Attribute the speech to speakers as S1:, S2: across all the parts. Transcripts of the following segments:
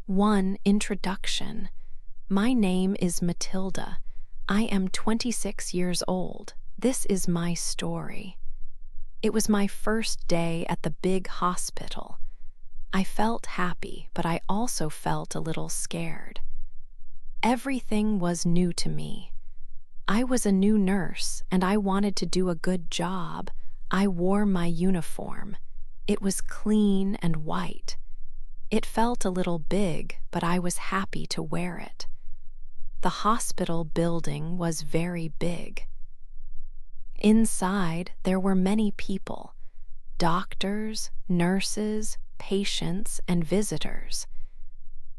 S1: 1. Introduction. My name is Matilda. I am 26 years old. This is my story. It was my first day at the big hospital. I felt happy, but I also felt a little scared. Everything was new to me. I was a new nurse, and I wanted to do a good job. I wore my uniform. It was clean and white. It felt a little big, but I was happy to wear it. The hospital building was very big. Inside, there were many people: doctors, nurses, patients, and visitors.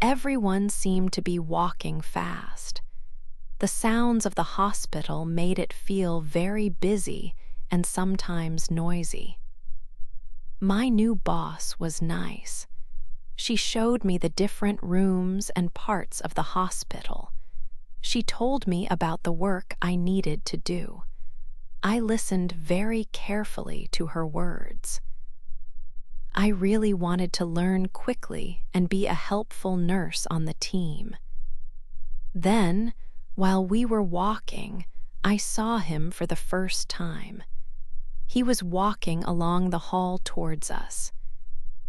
S1: Everyone seemed to be walking fast. The sounds of the hospital made it feel very busy and sometimes noisy. My new boss was nice. She showed me the different rooms and parts of the hospital. She told me about the work I needed to do. I listened very carefully to her words. I really wanted to learn quickly and be a helpful nurse on the team. Then, while we were walking, I saw him for the first time. He was walking along the hall towards us.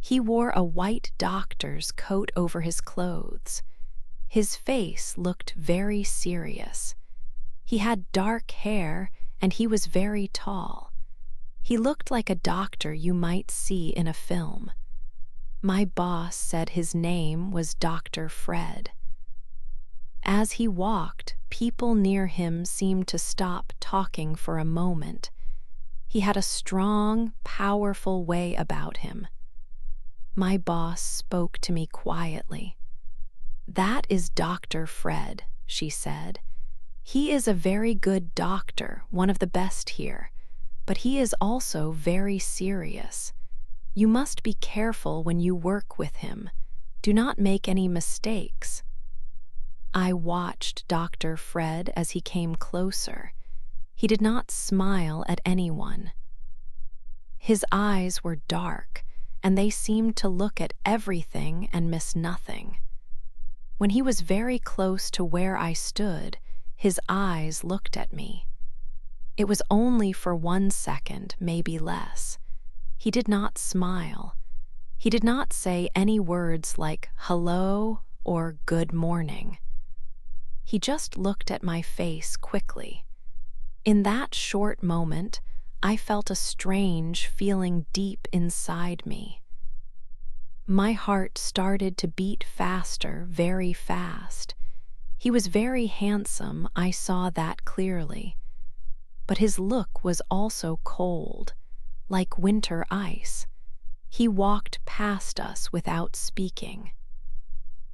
S1: He wore a white doctor's coat over his clothes. His face looked very serious. He had dark hair and he was very tall. He looked like a doctor you might see in a film. My boss said his name was Dr. Fred. As he walked, people near him seemed to stop talking for a moment. He had a strong, powerful way about him. My boss spoke to me quietly. "That is Dr. Fred," she said. "He is a very good doctor, one of the best here, but he is also very serious. You must be careful when you work with him. Do not make any mistakes." I watched Dr. Fred as he came closer. He did not smile at anyone. His eyes were dark, and they seemed to look at everything and miss nothing. When he was very close to where I stood, his eyes looked at me. It was only for 1 second, maybe less. He did not smile. He did not say any words like hello or good morning. He just looked at my face quickly. In that short moment, I felt a strange feeling deep inside me. My heart started to beat faster, very fast. He was very handsome, I saw that clearly. But his look was also cold, like winter ice. He walked past us without speaking.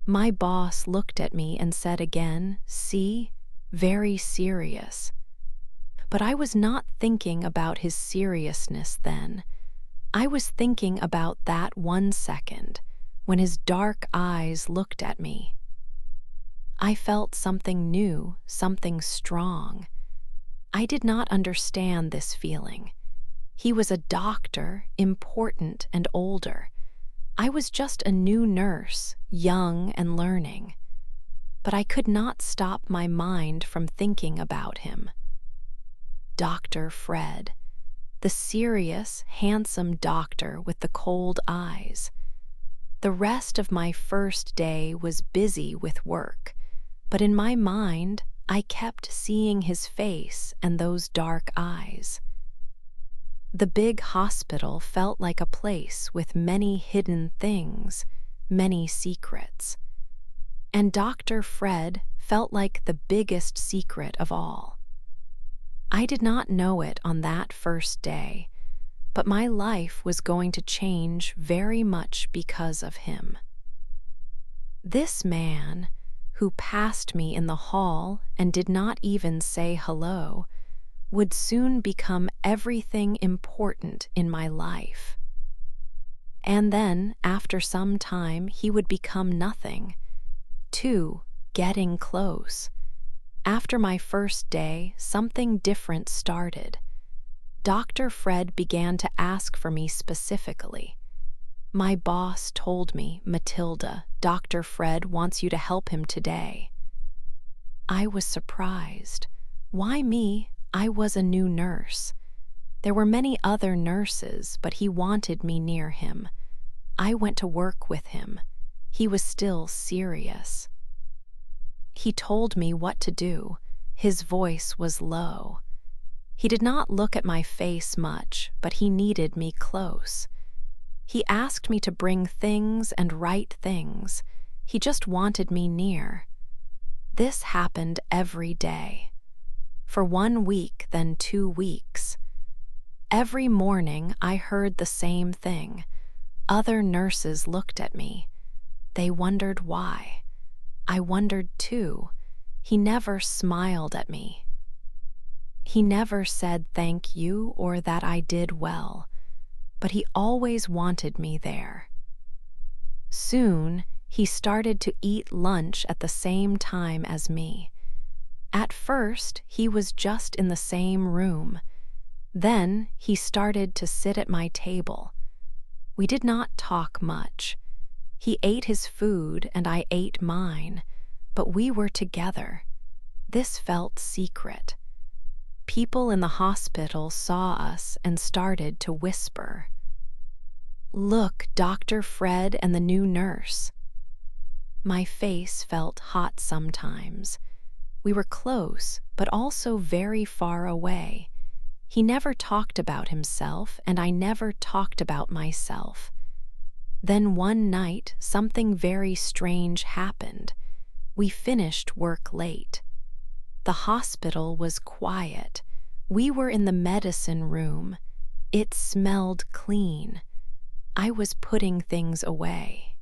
S1: My boss looked at me and said again, "See, very serious." But I was not thinking about his seriousness then. I was thinking about that 1 second, when his dark eyes looked at me. I felt something new, something strong. I did not understand this feeling. He was a doctor, important and older. I was just a new nurse, young and learning. But I could not stop my mind from thinking about him. Dr. Fred, the serious, handsome doctor with the cold eyes. The rest of my first day was busy with work, but in my mind, I kept seeing his face and those dark eyes. The big hospital felt like a place with many hidden things, many secrets. And Dr. Fred felt like the biggest secret of all. I did not know it on that first day, but my life was going to change very much because of him. This man, who passed me in the hall and did not even say hello, would soon become everything important in my life. And then, after some time, he would become nothing. 2. Getting close. After my first day, something different started. Dr. Fred began to ask for me specifically. My boss told me, Matilda, Dr. Fred wants you to help him today. I was surprised. Why me? I was a new nurse. There were many other nurses, but he wanted me near him. I went to work with him. He was still serious. He told me what to do. His voice was low. He did not look at my face much, but he needed me close. He asked me to bring things and write things. He just wanted me near. This happened every day. For 1 week, then 2 weeks. Every morning I heard the same thing. Other nurses looked at me. They wondered why. I wondered too. He never smiled at me. He never said thank you or that I did well, but he always wanted me there. Soon, he started to eat lunch at the same time as me. At first, he was just in the same room. Then, he started to sit at my table. We did not talk much. He ate his food and I ate mine, but we were together. This felt secret. People in the hospital saw us and started to whisper. Look, Dr. Fred and the new nurse. My face felt hot sometimes. We were close, but also very far away. He never talked about himself, and I never talked about myself. Then one night, something very strange happened. We finished work late. The hospital was quiet. We were in the medicine room. It smelled clean. I was putting things away.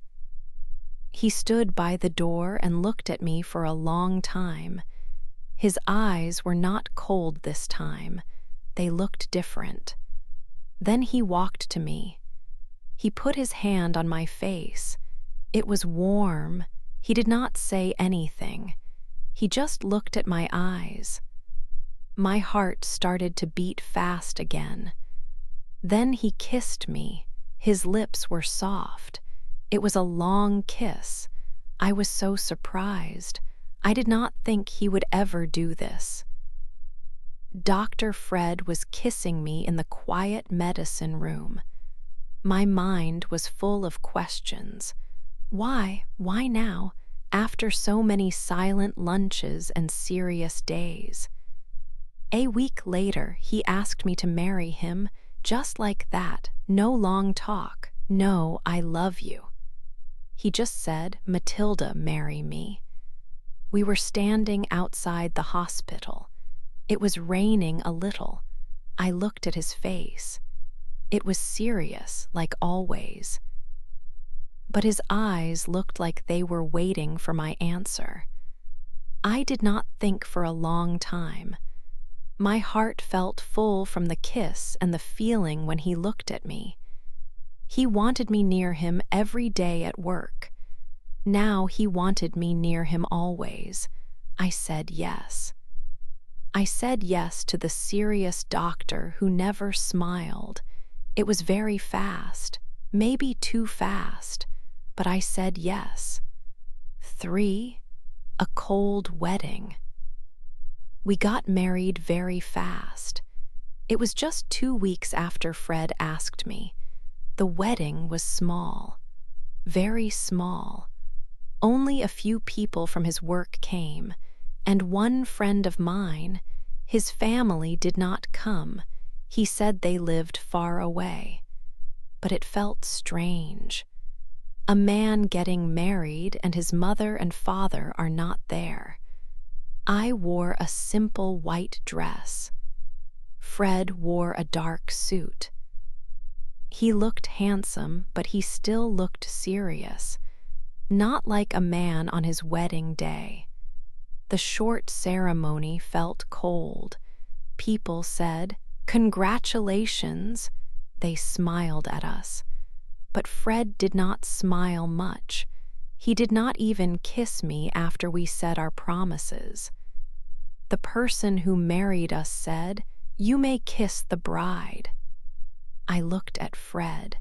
S1: He stood by the door and looked at me for a long time. His eyes were not cold this time. They looked different. Then he walked to me. He put his hand on my face. It was warm. He did not say anything. He just looked at my eyes. My heart started to beat fast again. Then he kissed me. His lips were soft. It was a long kiss. I was so surprised. I did not think he would ever do this. Dr. Fred was kissing me in the quiet medicine room. My mind was full of questions. Why? Why now, after so many silent lunches and serious days? A week later, he asked me to marry him, just like that, no long talk, no, I love you. He just said, Matilda, marry me. We were standing outside the hospital. It was raining a little. I looked at his face. It was serious, like always. But his eyes looked like they were waiting for my answer. I did not think for a long time. My heart felt full from the kiss and the feeling when he looked at me. He wanted me near him every day at work. Now he wanted me near him always. I said yes. I said yes to the serious doctor who never smiled. It was very fast, maybe too fast, but I said yes. 3, a cold wedding. We got married very fast. It was just 2 weeks after Fred asked me. The wedding was small, very small. Only a few people from his work came, and one friend of mine, his family did not come. He said they lived far away. But it felt strange. A man getting married and his mother and father are not there. I wore a simple white dress. Fred wore a dark suit. He looked handsome, but he still looked serious, not like a man on his wedding day. The short ceremony felt cold. People said, "Congratulations." They smiled at us. But Fred did not smile much. He did not even kiss me after we said our promises. The person who married us said, "You may kiss the bride." I looked at Fred.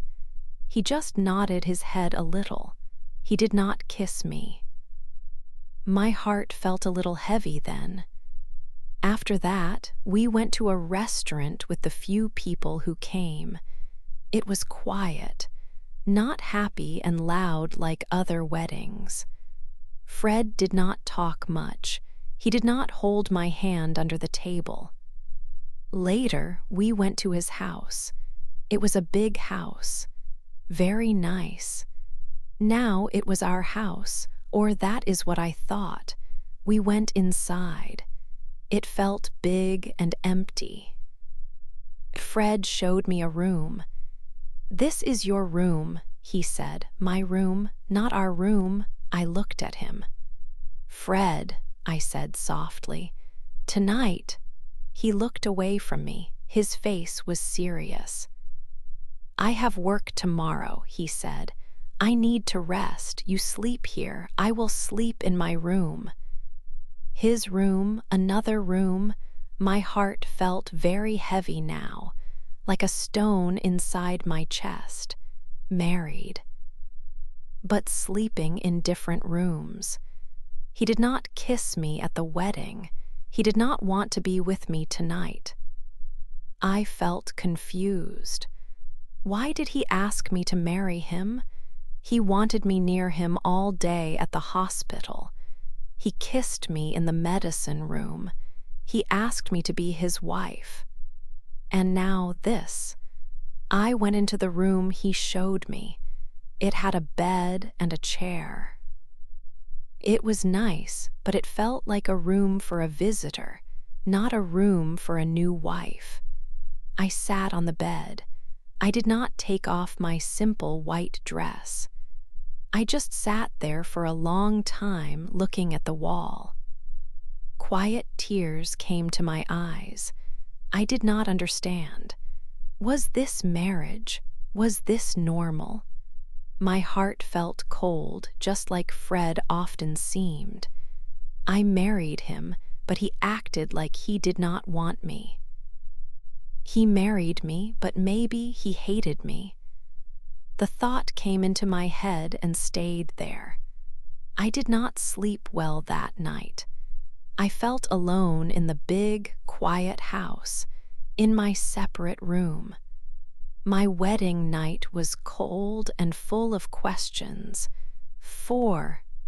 S1: He just nodded his head a little. He did not kiss me. My heart felt a little heavy then. After that, we went to a restaurant with the few people who came. It was quiet, not happy and loud like other weddings. Fred did not talk much. He did not hold my hand under the table. Later, we went to his house. It was a big house. Very nice. Now it was our house, or that is what I thought. We went inside. It felt big and empty. Fred showed me a room. "This is your room," he said. "My room, not our room." I looked at him. "Fred," I said softly, "tonight." He looked away from me. His face was serious. "I have work tomorrow," he said. "I need to rest. You sleep here. I will sleep in my room." His room, another room. My heart felt very heavy now, like a stone inside my chest. Married, but sleeping in different rooms. He did not kiss me at the wedding. He did not want to be with me tonight. I felt confused. Why did he ask me to marry him? He wanted me near him all day at the hospital. He kissed me in the medicine room. He asked me to be his wife. And now this. I went into the room he showed me. It had a bed and a chair. It was nice, but it felt like a room for a visitor, not a room for a new wife. I sat on the bed. I did not take off my simple white dress. I just sat there for a long time looking at the wall. Quiet tears came to my eyes. I did not understand. Was this marriage? Was this normal? My heart felt cold, just like Fred often seemed. I married him, but he acted like he did not want me. He married me, but maybe he hated me. The thought came into my head and stayed there. I did not sleep well that night. I felt alone in the big, quiet house, in my separate room. My wedding night was cold and full of questions.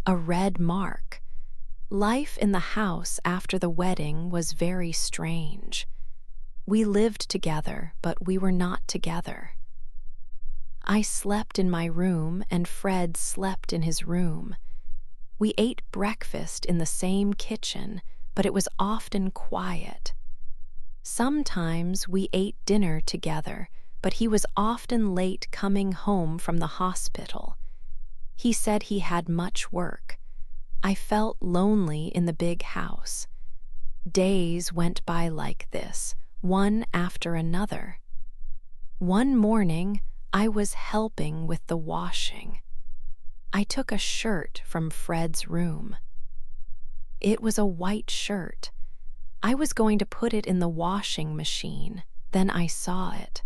S1: A red mark. Life in the house after the wedding was very strange. We lived together, but we were not together. I slept in my room and Fred slept in his room. We ate breakfast in the same kitchen, but it was often quiet. Sometimes we ate dinner together, but he was often late coming home from the hospital. He said he had much work. I felt lonely in the big house. Days went by like this, one after another. One morning, I was helping with the washing. I took a shirt from Fred's room. It was a white shirt. I was going to put it in the washing machine, then I saw it.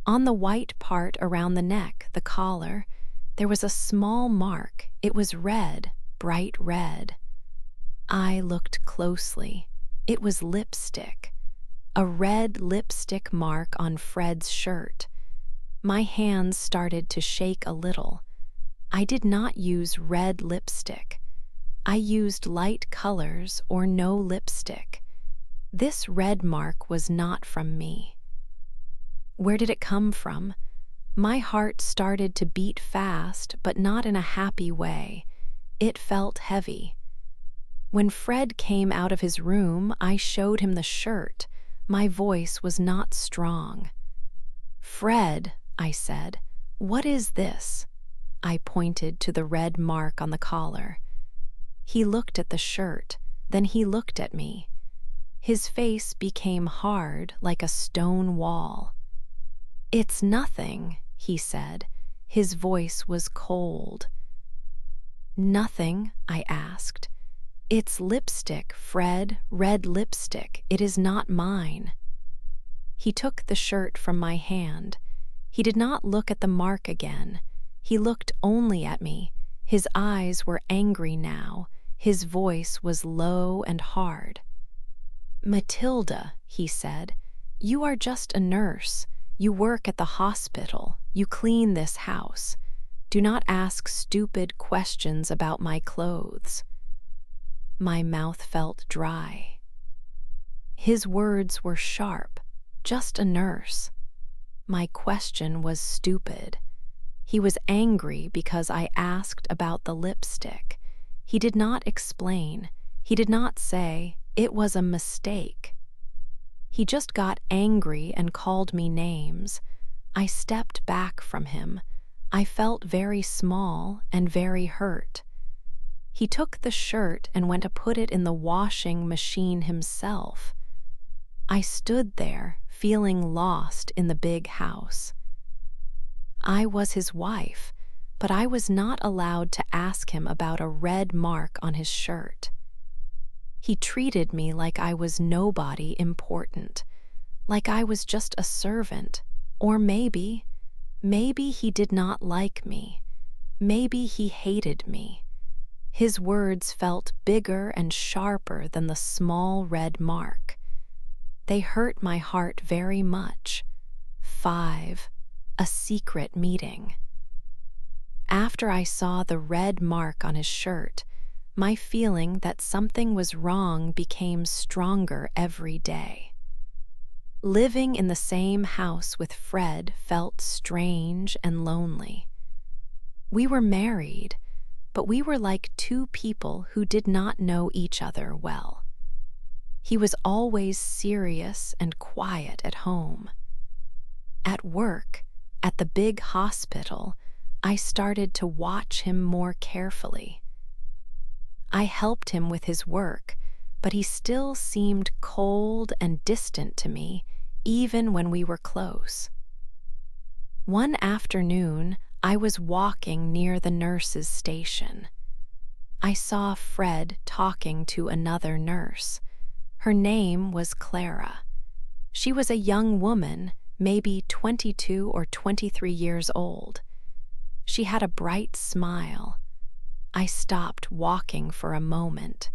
S1: On the white part around the neck, the collar, there was a small mark. It was red, bright red. I looked closely. It was lipstick. A red lipstick mark on Fred's shirt. My hands started to shake a little. I did not use red lipstick. I used light colors or no lipstick. This red mark was not from me. Where did it come from? My heart started to beat fast, but not in a happy way. It felt heavy. When Fred came out of his room, I showed him the shirt. My voice was not strong. "Fred," I said, "what is this?" I pointed to the red mark on the collar. He looked at the shirt, then he looked at me. His face became hard like a stone wall. "It's nothing," he said. His voice was cold. "Nothing?" I asked. "It's lipstick, Fred, red lipstick. It is not mine." He took the shirt from my hand. He did not look at the mark again. He looked only at me. His eyes were angry now. His voice was low and hard. "Matilda," he said, "you are just a nurse. You work at the hospital. You clean this house. Do not ask stupid questions about my clothes." My mouth felt dry. His words were sharp. Just a nurse. My question was stupid. He was angry because I asked about the lipstick. He did not explain. He did not say, "It was a mistake." He just got angry and called me names. I stepped back from him. I felt very small and very hurt. He took the shirt and went to put it in the washing machine himself. I stood there, feeling lost in the big house. I was his wife, but I was not allowed to ask him about a red mark on his shirt. He treated me like I was nobody important, like I was just a servant, or maybe he did not like me. Maybe he hated me. His words felt bigger and sharper than the small red mark. They hurt my heart very much. 5. A secret meeting. After I saw the red mark on his shirt, my feeling that something was wrong became stronger every day. Living in the same house with Fred felt strange and lonely. We were married, but we were like two people who did not know each other well. He was always serious and quiet at home. At work, at the big hospital, I started to watch him more carefully. I helped him with his work, but he still seemed cold and distant to me, even when we were close. One afternoon, I was walking near the nurse's station. I saw Fred talking to another nurse. Her name was Clara. She was a young woman, maybe 22 or 23 years old. She had a bright smile. I stopped walking for a moment.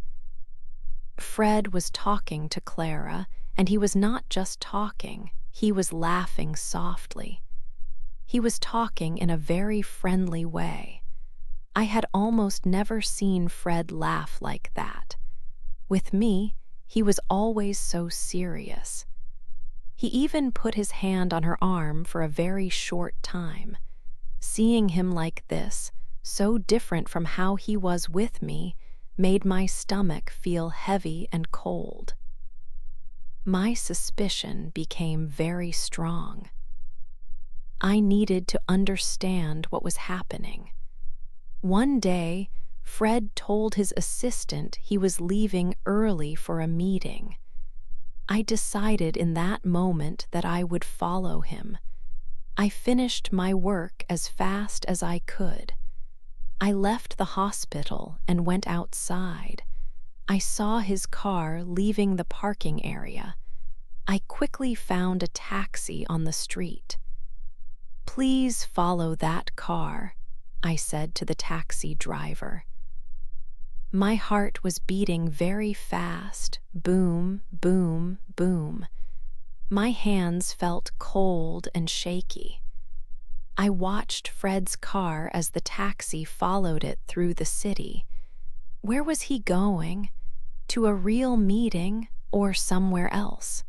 S1: Fred was talking to Clara, and he was not just talking, he was laughing softly. He was talking in a very friendly way. I had almost never seen Fred laugh like that. With me, he was always so serious. He even put his hand on her arm for a very short time. Seeing him like this, so different from how he was with me, made my stomach feel heavy and cold. My suspicion became very strong. I needed to understand what was happening. One day, Fred told his assistant he was leaving early for a meeting. I decided in that moment that I would follow him. I finished my work as fast as I could. I left the hospital and went outside. I saw his car leaving the parking area. I quickly found a taxi on the street. "Please follow that car," I said to the taxi driver. My heart was beating very fast, boom, boom, boom. My hands felt cold and shaky. I watched Fred's car as the taxi followed it through the city. Where was he going? To a real meeting or somewhere else?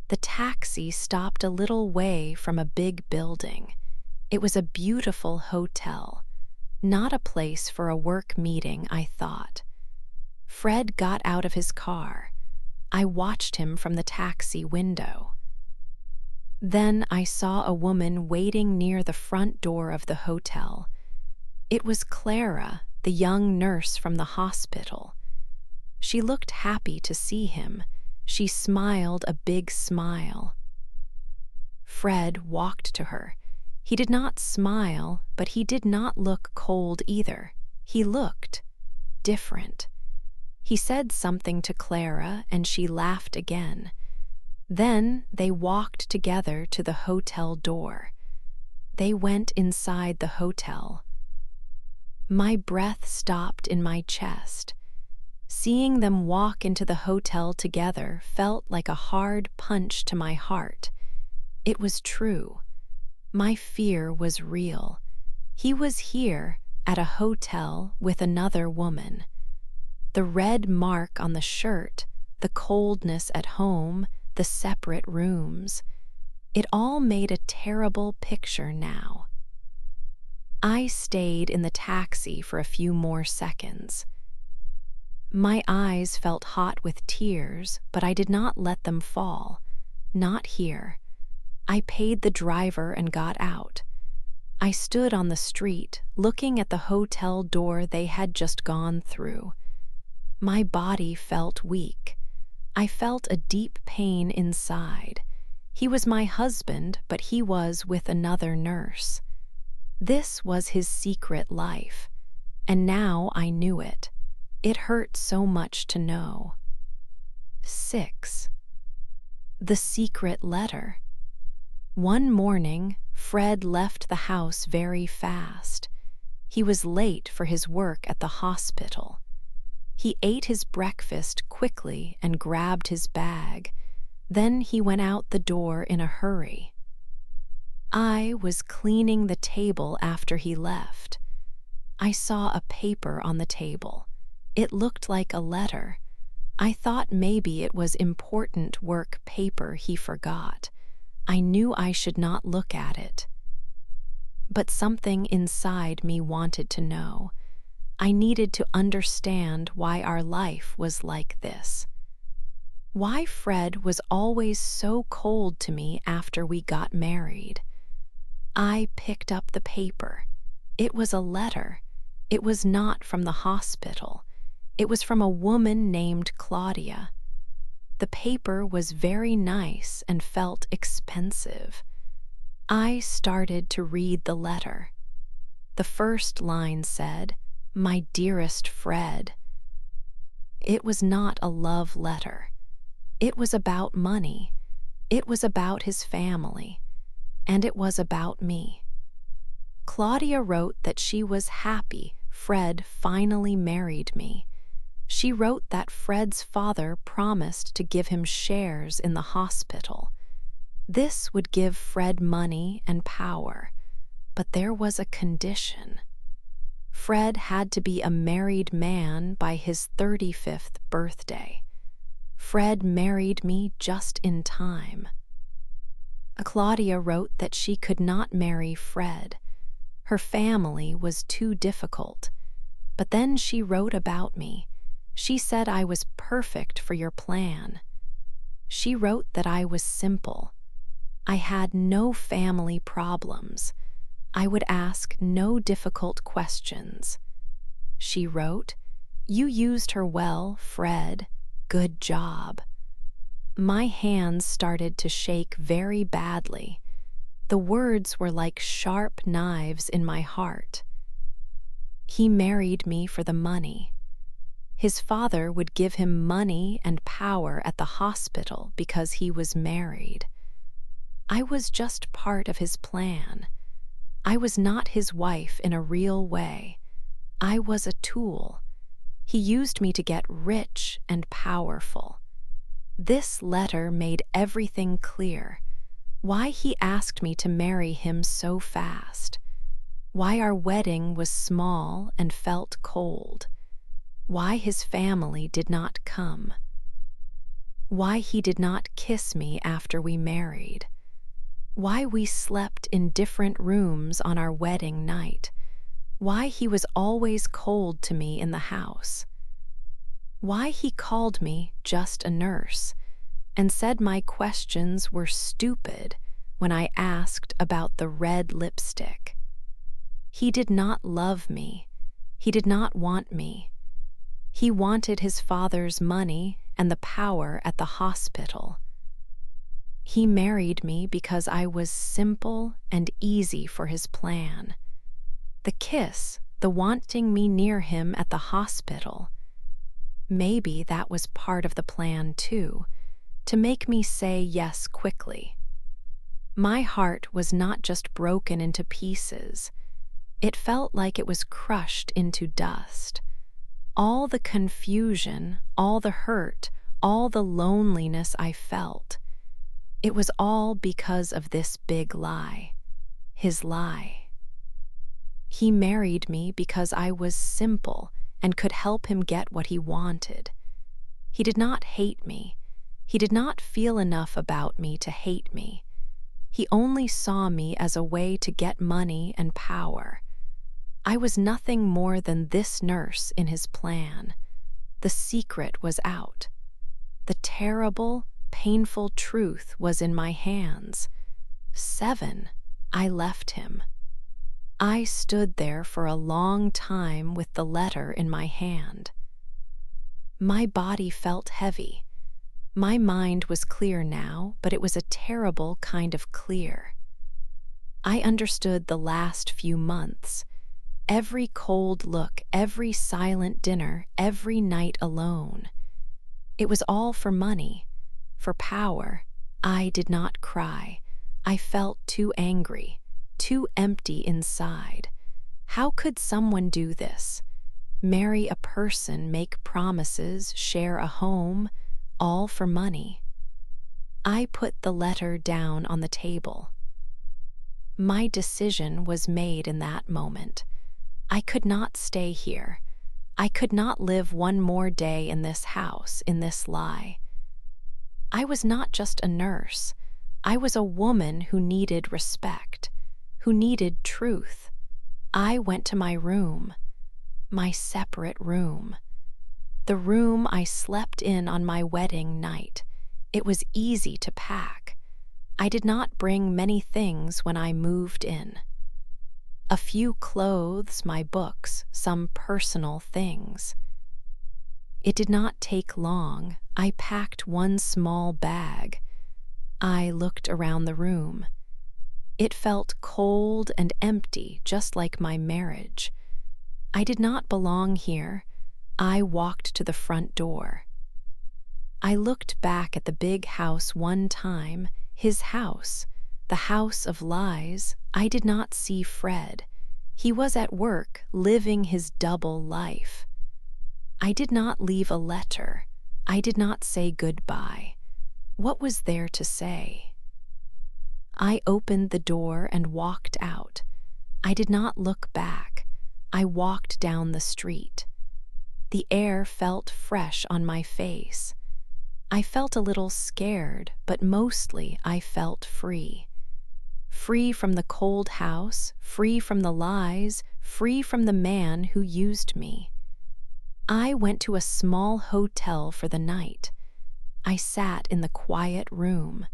S1: The taxi stopped a little way from a big building. It was a beautiful hotel. Not a place for a work meeting, I thought. Fred got out of his car. I watched him from the taxi window. Then I saw a woman waiting near the front door of the hotel. It was Clara, the young nurse from the hospital. She looked happy to see him. She smiled a big smile. Fred walked to her. He did not smile, but he did not look cold either. He looked different. He said something to Clara, and she laughed again. Then they walked together to the hotel door. They went inside the hotel. My breath stopped in my chest. Seeing them walk into the hotel together felt like a hard punch to my heart. It was true. My fear was real. He was here at a hotel with another woman. The red mark on the shirt, the coldness at home, the separate rooms. It all made a terrible picture now. I stayed in the taxi for a few more seconds. My eyes felt hot with tears, but I did not let them fall. Not here. I paid the driver and got out. I stood on the street, looking at the hotel door they had just gone through. My body felt weak. I felt a deep pain inside. He was my husband, but he was with another nurse. This was his secret life, and now I knew it. It hurt so much to know. 6. The secret letter. One morning, Fred left the house very fast. He was late for his work at the hospital. He ate his breakfast quickly and grabbed his bag. Then he went out the door in a hurry. I was cleaning the table after he left. I saw a paper on the table. It looked like a letter. I thought maybe it was important work paper he forgot. I knew I should not look at it. But something inside me wanted to know. I needed to understand why our life was like this. Why Fred was always so cold to me after we got married. I picked up the paper. It was a letter. It was not from the hospital. It was from a woman named Claudia. The paper was very nice and felt expensive. I started to read the letter. The first line said, "My dearest Fred." It was not a love letter. It was about money. It was about his family. And it was about me. Claudia wrote that she was happy Fred finally married me. She wrote that Fred's father promised to give him shares in the hospital. This would give Fred money and power, but there was a condition. Fred had to be a married man by his 35th birthday. Fred married me just in time. Claudia wrote that she could not marry Fred. Her family was too difficult. But then she wrote about me. She said I was perfect for your plan. She wrote that I was simple. I had no family problems. I would ask no difficult questions. She wrote, "You used her well, Fred. Good job." My hands started to shake very badly. The words were like sharp knives in my heart. He married me for the money. His father would give him money and power at the hospital because he was married. I was just part of his plan. I was not his wife in a real way. I was a tool. He used me to get rich and powerful. This letter made everything clear. Why he asked me to marry him so fast. Why our wedding was small and felt cold. Why his family did not come. Why he did not kiss me after we married. Why we slept in different rooms on our wedding night. Why he was always cold to me in the house. Why he called me just a nurse and said my questions were stupid when I asked about the red lipstick. He did not love me. He did not want me. He wanted his father's money and the power at the hospital. He married me because I was simple and easy for his plan. The kiss, the wanting me near him at the hospital. Maybe that was part of the plan too, to make me say yes quickly. My heart was not just broken into pieces. It felt like it was crushed into dust. All the confusion, all the hurt, all the loneliness I felt, it was all because of this big lie, his lie. He married me because I was simple and could help him get what he wanted. He did not hate me. He did not feel enough about me to hate me. He only saw me as a way to get money and power. I was nothing more than this nurse in his plan. The secret was out. The terrible, painful truth was in my hands. 7, I left him. I stood there for a long time with the letter in my hand. My body felt heavy. My mind was clear now, but it was a terrible kind of clear. I understood the last few months. Every cold look, every silent dinner, every night alone. It was all for money, for power. I did not cry. I felt too angry, too empty inside. How could someone do this? Marry a person, make promises, share a home, all for money. I put the letter down on the table. My decision was made in that moment. I could not stay here. I could not live one more day in this house, in this lie. I was not just a nurse. I was a woman who needed respect, who needed truth. I went to my room, my separate room. The room I slept in on my wedding night. It was easy to pack. I did not bring many things when I moved in. A few clothes, my books, some personal things. It did not take long. I packed one small bag. I looked around the room. It felt cold and empty, just like my marriage. I did not belong here. I walked to the front door. I looked back at the big house one time, his house, the house of lies. I did not see Fred. He was at work, living his double life. I did not leave a letter. I did not say goodbye. What was there to say? I opened the door and walked out. I did not look back. I walked down the street. The air felt fresh on my face. I felt a little scared, but mostly I felt free. Free from the cold house, free from the lies, free from the man who used me. I went to a small hotel for the night. I sat in the quiet room.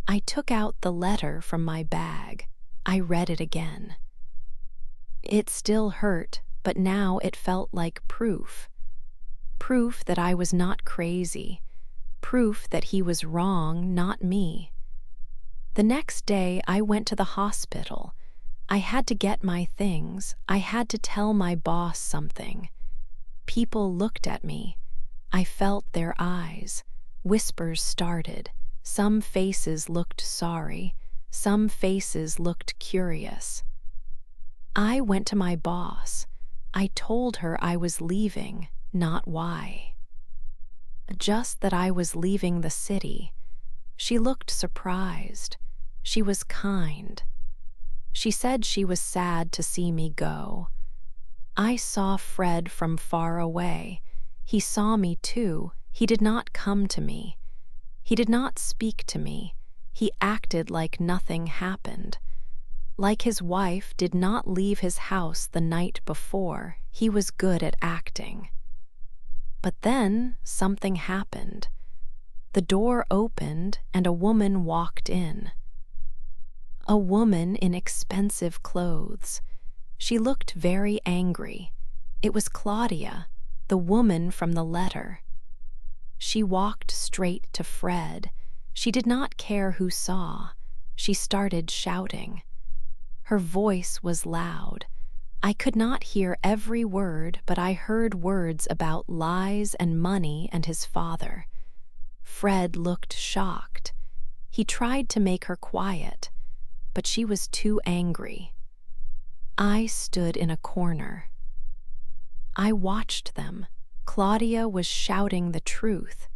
S1: I took out the letter from my bag. I read it again. It still hurt, but now it felt like proof. Proof that I was not crazy. Proof that he was wrong, not me. The next day, I went to the hospital. I had to get my things. I had to tell my boss something. People looked at me. I felt their eyes. Whispers started. Some faces looked sorry. Some faces looked curious. I went to my boss. I told her I was leaving, not why. Just that I was leaving the city. She looked surprised. She was kind. She said she was sad to see me go. I saw Fred from far away. He saw me too. He did not come to me. He did not speak to me. He acted like nothing happened. Like his wife did not leave his house the night before. He was good at acting. But then something happened. The door opened and a woman walked in. A woman in expensive clothes. She looked very angry. It was Claudia, the woman from the letter. She walked straight to Fred. She did not care who saw. She started shouting. Her voice was loud. I could not hear every word, but I heard words about lies and money and his father. Fred looked shocked. He tried to make her quiet, but she was too angry. I stood in a corner. I watched them. Claudia was shouting the truth.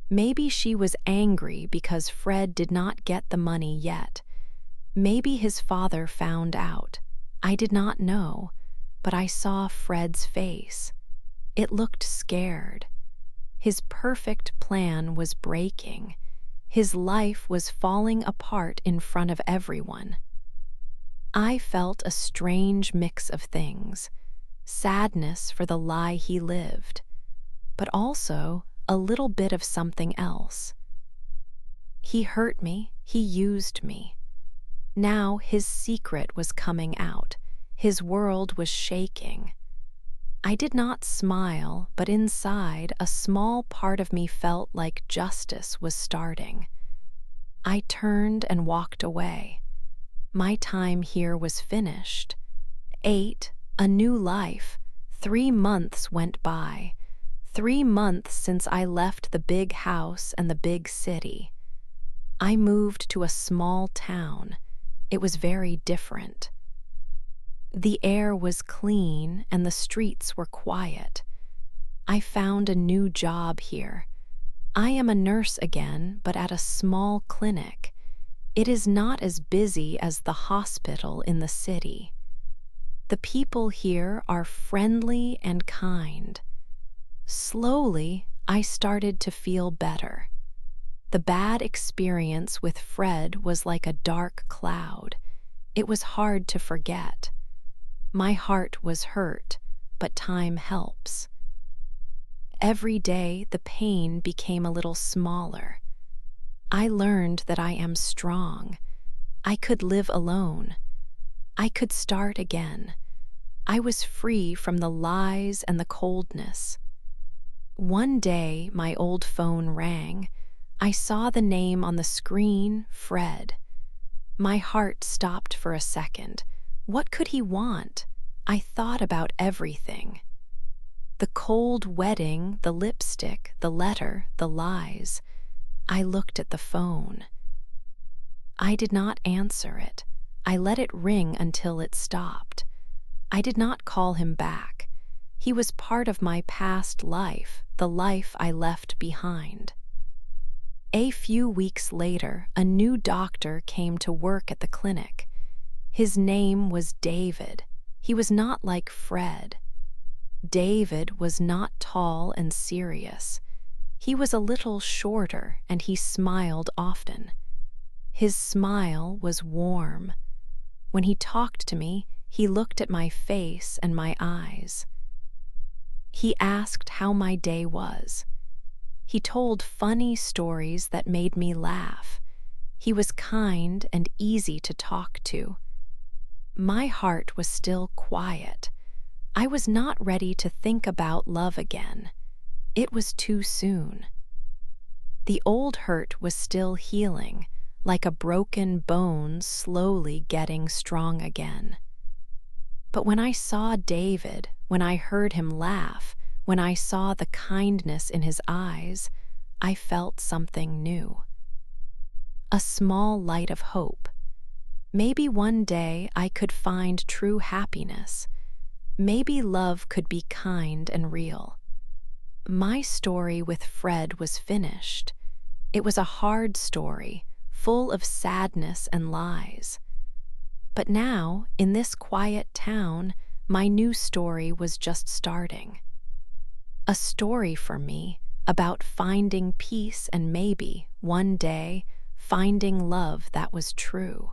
S1: Maybe she was angry because Fred did not get the money yet. Maybe his father found out. I did not know, but I saw Fred's face. It looked scared. His perfect plan was breaking. His life was falling apart in front of everyone. I felt a strange mix of things. Sadness for the lie he lived, but also a little bit of something else. He hurt me, he used me. Now his secret was coming out. His world was shaking. I did not smile, but inside, a small part of me felt like justice was starting. I turned and walked away. My time here was finished. 8, a new life. 3 months went by. 3 months since I left the big house and the big city. I moved to a small town. It was very different. The air was clean and the streets were quiet. I found a new job here. I am a nurse again, but at a small clinic. It is not as busy as the hospital in the city. The people here are friendly and kind. Slowly, I started to feel better. The bad experience with Fred was like a dark cloud. It was hard to forget. My heart was hurt, but time helps. Every day, the pain became a little smaller. I learned that I am strong. I could live alone. I could start again. I was free from the lies and the coldness. One day, my old phone rang. I saw the name on the screen, Fred. My heart stopped for a second. What could he want? I thought about everything. The cold wedding, the lipstick, the letter, the lies. I looked at the phone. I did not answer it. I let it ring until it stopped. I did not call him back. He was part of my past life, the life I left behind. A few weeks later, a new doctor came to work at the clinic. His name was David. He was not like Fred. David was not tall and serious. He was a little shorter and he smiled often. His smile was warm. When he talked to me, he looked at my face and my eyes. He asked how my day was. He told funny stories that made me laugh. He was kind and easy to talk to. My heart was still quiet. I was not ready to think about love again. It was too soon. The old hurt was still healing, like a broken bone slowly getting strong again. But when I saw David, when I heard him laugh, when I saw the kindness in his eyes, I felt something new. A small light of hope. Maybe one day I could find true happiness. Maybe love could be kind and real. My story with Fred was finished. It was a hard story, full of sadness and lies. But now, in this quiet town, my new story was just starting. A story for me about finding peace and maybe, one day, finding love that was true.